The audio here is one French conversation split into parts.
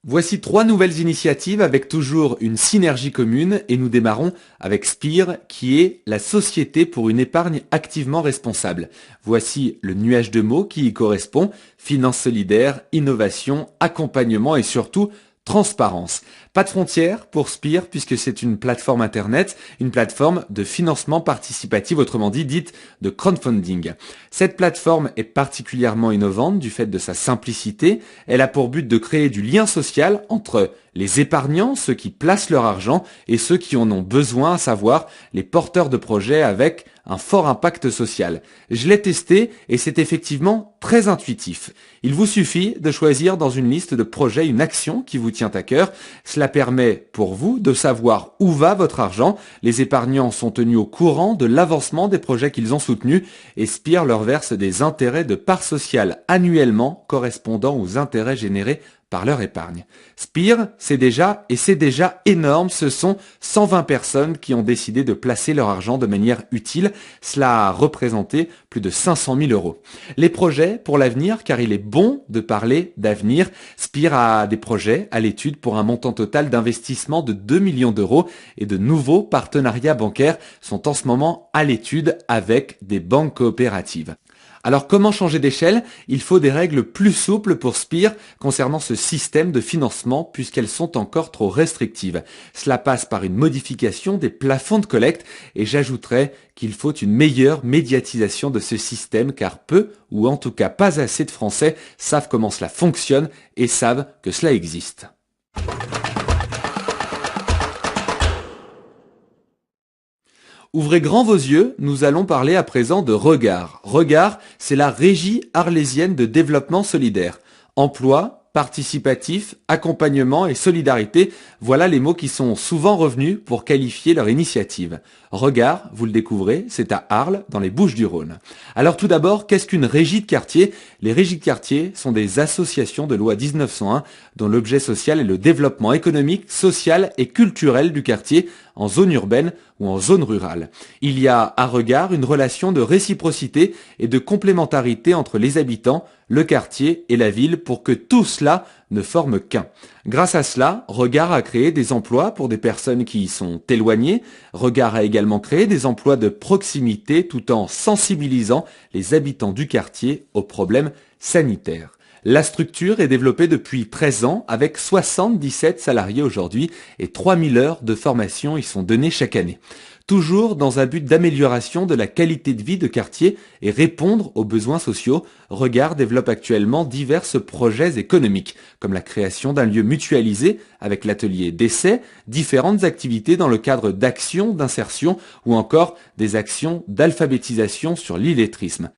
Voici 3 nouvelles initiatives avec toujours une synergie commune et nous démarrons avec Spire qui est la société pour une épargne activement responsable. Voici le nuage de mots qui y correspond: finance solidaire, innovation, accompagnement et surtout transparence. Pas de frontières pour Spire puisque c'est une plateforme internet, une plateforme de financement participatif, autrement dit dite de crowdfunding. Cette plateforme est particulièrement innovante du fait de sa simplicité. Elle a pour but de créer du lien social entre les épargnants, ceux qui placent leur argent, et ceux qui en ont besoin, à savoir les porteurs de projets avec un fort impact social. Je l'ai testé et c'est effectivement très intuitif. Il vous suffit de choisir dans une liste de projets une action qui vous tient à cœur. Cela permet pour vous de savoir où va votre argent. Les épargnants sont tenus au courant de l'avancement des projets qu'ils ont soutenus et Spire leur verse des intérêts de part sociale annuellement correspondant aux intérêts générés par leur épargne. Spire, c'est déjà énorme. Ce sont 120 personnes qui ont décidé de placer leur argent de manière utile. Cela a représenté plus de 500 000 euros. Les projets pour l'avenir, car il est bon de parler d'avenir. Spire a des projets à l'étude pour un montant total d'investissement de 2 millions d'euros et de nouveaux partenariats bancaires sont en ce moment à l'étude avec des banques coopératives. Alors comment changer d'échelle? Il faut des règles plus souples pour Spire concernant ce système de financement puisqu'elles sont encore trop restrictives. Cela passe par une modification des plafonds de collecte et j'ajouterais qu'il faut une meilleure médiatisation de ce système car peu, ou en tout cas pas assez de Français, savent comment cela fonctionne et savent que cela existe. Ouvrez grand vos yeux, nous allons parler à présent de Regard. Regard, c'est la Régie arlésienne de développement solidaire. Emploi, participatif, accompagnement et solidarité, voilà les mots qui sont souvent revenus pour qualifier leur initiative. Regard, vous le découvrez, c'est à Arles, dans les Bouches-du-Rhône. Alors tout d'abord, qu'est-ce qu'une régie de quartier? Les régies de quartier sont des associations de loi 1901 dont l'objet social est le développement économique, social et culturel du quartier en zone urbaine ou en zone rurale. Il y a à Regard une relation de réciprocité et de complémentarité entre les habitants, le quartier et la ville pour que tout cela ne forme qu'un. Grâce à cela, Regard a créé des emplois pour des personnes qui y sont éloignées. Regard a également créé des emplois de proximité tout en sensibilisant les habitants du quartier aux problèmes sanitaires. La structure est développée depuis 13 ans avec 77 salariés aujourd'hui et 3000 heures de formation y sont données chaque année. Toujours dans un but d'amélioration de la qualité de vie de quartier et répondre aux besoins sociaux, Regard développe actuellement divers projets économiques, comme la création d'un lieu mutualisé avec l'atelier d'essai, différentes activités dans le cadre d'actions d'insertion ou encore des actions d'alphabétisation sur l'illettrisme.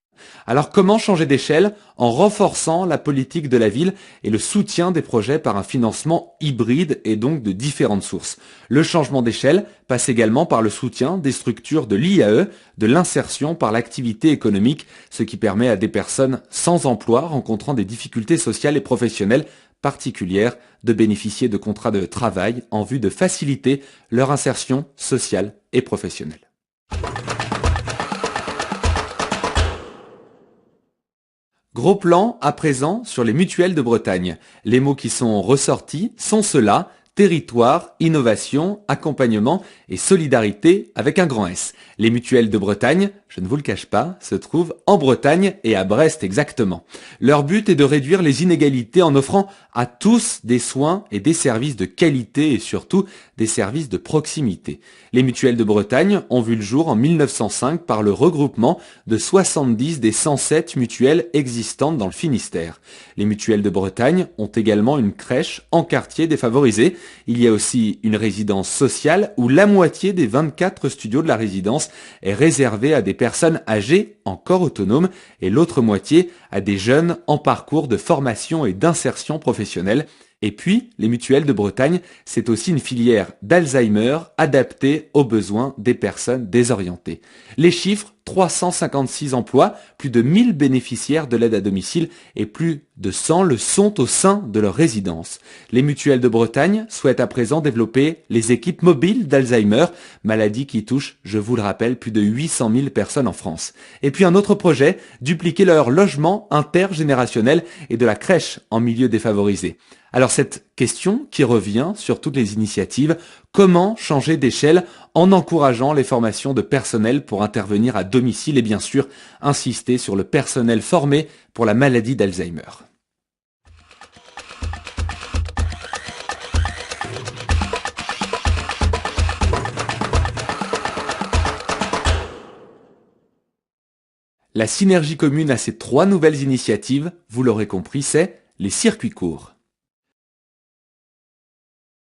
Alors comment changer d'échelle? En renforçant la politique de la ville et le soutien des projets par un financement hybride et donc de différentes sources. Le changement d'échelle passe également par le soutien des structures de l'IAE, de l'insertion par l'activité économique, ce qui permet à des personnes sans emploi rencontrant des difficultés sociales et professionnelles particulières de bénéficier de contrats de travail en vue de faciliter leur insertion sociale et professionnelle. Gros plan à présent sur les mutuelles de Bretagne. Les mots qui sont ressortis sont ceux-là: territoire, innovation, accompagnement et solidarité avec un grand S. Les mutuelles de Bretagne, je ne vous le cache pas, se trouvent en Bretagne et à Brest exactement. Leur but est de réduire les inégalités en offrant à tous des soins et des services de qualité et surtout des services de proximité. Les mutuelles de Bretagne ont vu le jour en 1905 par le regroupement de 70 des 107 mutuelles existantes dans le Finistère. Les mutuelles de Bretagne ont également une crèche en quartier défavorisé. Il y a aussi une résidence sociale où la moitié des 24 studios de la résidence est réservée à des personnes âgées encore autonomes et l'autre moitié à des jeunes en parcours de formation et d'insertion professionnelle. Et puis, les mutuelles de Bretagne, c'est aussi une filière d'Alzheimer adaptée aux besoins des personnes désorientées. Les chiffres: 356 emplois, plus de 1000 bénéficiaires de l'aide à domicile et plus de 100 le sont au sein de leur résidence. Les mutuelles de Bretagne souhaitent à présent développer les équipes mobiles d'Alzheimer, maladie qui touche, je vous le rappelle, plus de 800 000 personnes en France. Et puis un autre projet, dupliquer leur logement intergénérationnel et de la crèche en milieu défavorisé. Alors cette Question qui revient sur toutes les initiatives. Comment changer d'échelle en encourageant les formations de personnel pour intervenir à domicile et bien sûr insister sur le personnel formé pour la maladie d'Alzheimer. La synergie commune à ces 3 nouvelles initiatives, vous l'aurez compris, c'est les circuits courts.